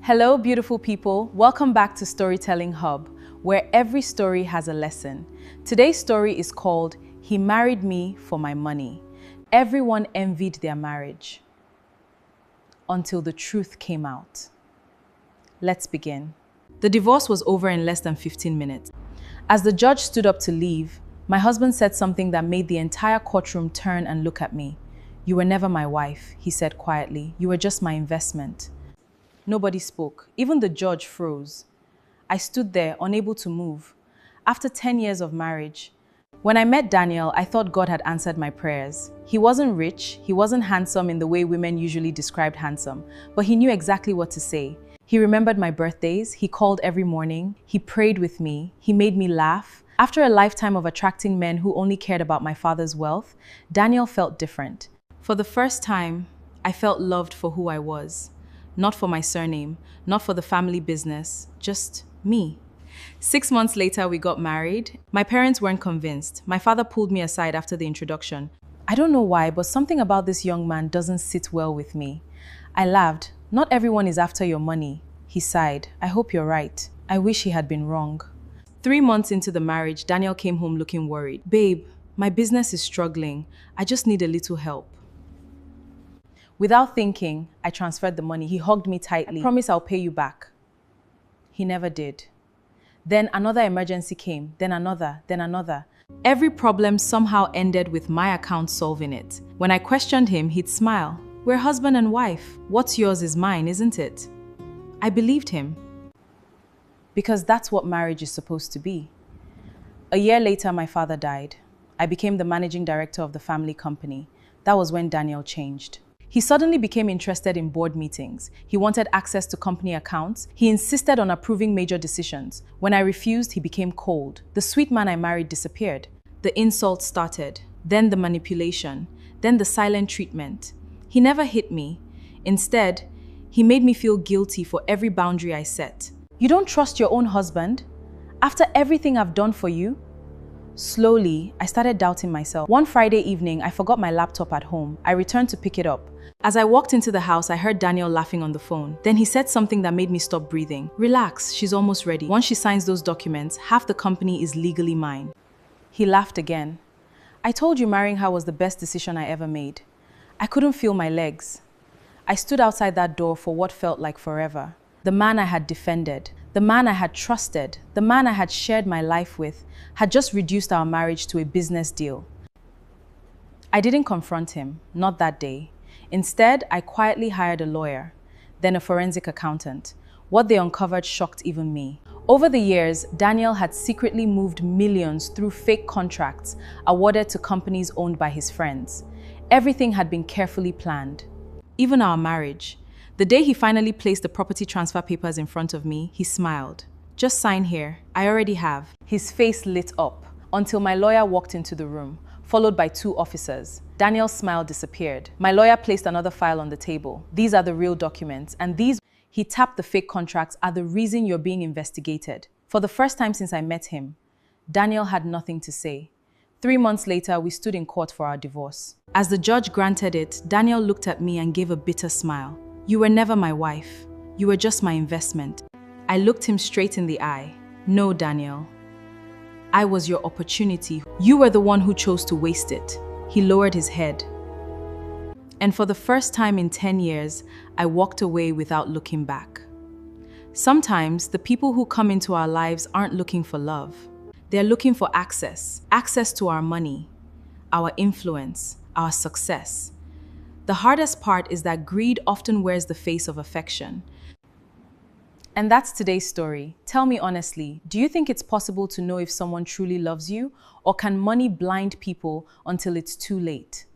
Hello, beautiful people. Welcome back to Storytelling Hub, where every story has a lesson. Today's story is called He Married Me for My Money. Everyone envied their marriage until the truth came out. Let's begin. The divorce was over in less than 15 minutes. As the judge stood up to leave, my husband said something that made the entire courtroom turn and look at me. "You were never my wife," he said quietly. "You were just my investment." Nobody spoke. Even the judge froze. I stood there, unable to move. After 10 years of marriage, when I met Daniel, I thought God had answered my prayers. He wasn't rich, he wasn't handsome in the way women usually described handsome, but he knew exactly what to say. He remembered my birthdays, he called every morning, he prayed with me, he made me laugh. After a lifetime of attracting men who only cared about my father's wealth, Daniel felt different. For the first time, I felt loved for who I was. Not for my surname, not for the family business, just me. 6 months later, we got married. My parents weren't convinced. My father pulled me aside after the introduction. I don't know why, but something about this young man doesn't sit well with me. I laughed. "Not everyone is after your money." He sighed. "I hope you're right. I wish he had been wrong." 3 months into the marriage, Daniel came home looking worried. "Babe, my business is struggling. I just need a little help." Without thinking, I transferred the money. He hugged me tightly. "I promise I'll pay you back." He never did. Then another emergency came, then another. Every problem somehow ended with my account solving it. When I questioned him, he'd smile. "We're husband and wife. What's yours is mine, isn't it?" I believed him. Because that's what marriage is supposed to be. A year later, my father died. I became the managing director of the family company. That was when Daniel changed. He suddenly became interested in board meetings. He wanted access to company accounts. He insisted on approving major decisions. When I refused, he became cold. The sweet man I married disappeared. The insults started, then the manipulation, then the silent treatment. He never hit me. Instead, he made me feel guilty for every boundary I set. "You don't trust your own husband? After everything I've done for you?" Slowly, I started doubting myself. One Friday evening, I forgot my laptop at home. I returned to pick it up. As I walked into the house, I heard Daniel laughing on the phone. Then he said something that made me stop breathing. "Relax, she's almost ready. Once she signs those documents, half the company is legally mine." He laughed again. "I told you marrying her was the best decision I ever made." I couldn't feel my legs. I stood outside that door for what felt like forever. The man I had defended, the man I had trusted, the man I had shared my life with, had just reduced our marriage to a business deal. I didn't confront him, not that day. Instead, I quietly hired a lawyer, then a forensic accountant. What they uncovered shocked even me. Over the years, Daniel had secretly moved millions through fake contracts awarded to companies owned by his friends. Everything had been carefully planned. Even our marriage. The day he finally placed the property transfer papers in front of me, he smiled. "Just sign here. I already have." His face lit up until my lawyer walked into the room, followed by 2 officers. Daniel's smile disappeared. My lawyer placed another file on the table. "These are the real documents, and these," he tapped the fake contracts, "are the reason you're being investigated." For the first time since I met him, Daniel had nothing to say. 3 months later, we stood in court for our divorce. As the judge granted it, Daniel looked at me and gave a bitter smile. "You were never my wife. You were just my investment." I looked him straight in the eye. "No, Daniel. I was your opportunity. You were the one who chose to waste it." He lowered his head. And for the first time in 10 years, I walked away without looking back. Sometimes the people who come into our lives aren't looking for love. They're looking for access to our money, our influence, our success. The hardest part is that greed often wears the face of affection. And that's today's story. Tell me honestly, do you think it's possible to know if someone truly loves you, or can money blind people until it's too late?